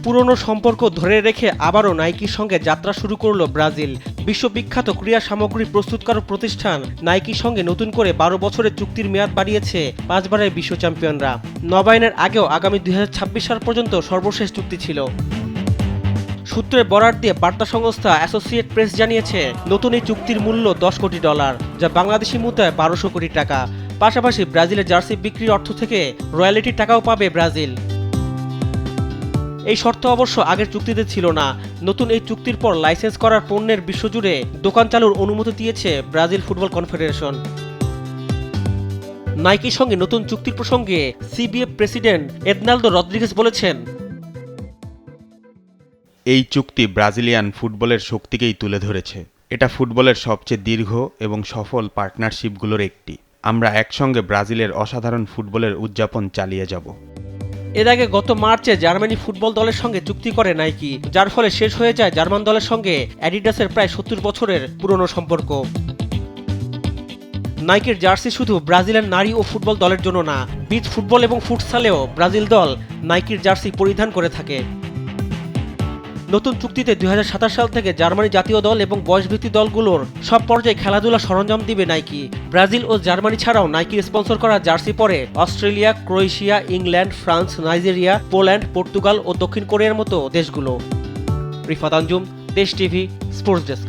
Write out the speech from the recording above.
পুরনো সম্পর্ক ধরে রেখে আবারও নাইকির সঙ্গে যাত্রা শুরু করল ব্রাজিল। বিশ্ববিখ্যাত ক্রীড়া সামগ্রী প্রস্তুতকারক প্রতিষ্ঠান নাইকির সঙ্গে নতুন করে ১২ বছরের চুক্তির মেয়াদ বাড়িয়েছে ৫ বারের বিশ্ব চ্যাম্পিয়নরা। নবায়নের আগেও আগামী ২০২৬ সাল পর্যন্ত সর্বশেষ চুক্তি ছিল। সূত্রের বরাত দিয়ে বার্তা সংস্থা অ্যাসোসিয়েট প্রেস জানিয়েছে, নতুন এই চুক্তির মূল্য $১০ কোটি, যা বাংলাদেশি মুদ্রায় ১২০০ কোটি টাকা। পাশাপাশি ব্রাজিলের জার্সি বিক্রির অর্থ থেকে রয়্যালটির টাকাও পাবে ব্রাজিল। এই শর্ত অবশ্য আগের চুক্তিতে ছিল না। নতুন এই চুক্তির পর লাইসেন্স করার পণ্যের বিশ্বজুড়ে দোকান চালুর অনুমতি দিয়েছে ব্রাজিল ফুটবল কনফেডারেশন। নাইকির সঙ্গে নতুন চুক্তির প্রসঙ্গে সিবিএফ প্রেসিডেন্ট এদনালদো রদ্রিগেজ বলেছেন, এই চুক্তি ব্রাজিলিয়ান ফুটবলের শক্তিকেই তুলে ধরেছে। এটা ফুটবলের সবচেয়ে দীর্ঘ এবং সফল পার্টনারশিপগুলোর একটি। আমরা একসঙ্গে ব্রাজিলের অসাধারণ ফুটবলের উদযাপন চালিয়ে যাব। এর আগে গত মার্চে জার্মানি ফুটবল দলের সঙ্গে চুক্তি করে নাইকি, যার ফলে শেষ হয়ে যায় জার্মান দলের সঙ্গে অ্যাডিডাসের প্রায় ৭০ বছরের পুরনো সম্পর্ক। নাইকির জার্সি শুধু ব্রাজিলের নারী ও ফুটবল দলের জন্য না, বিচ ফুটবল এবং ফুটসালেও ব্রাজিল দল নাইকির জার্সি পরিধান করে থাকে। নতুন চুক্তিতে ২০২৭ সাল থেকে জার্মানি জাতীয় দল এবং বয়সভিত্তিক দলগুলোর সব পর্যায়ে খেলাধুলা সরঞ্জাম দিবে নাইকি। ব্রাজিল ও জার্মানি ছাড়াও নাইকির স্পন্সর করা জার্সি পরে Australia, Croatia, England, France, Nigeria, Poland, Portugal ও দক্ষিণ কোরিয়ার মতো দেশগুলো। রিফাত আঞ্জুম, দেশ টিভি, স্পোর্টস ডেস্ক।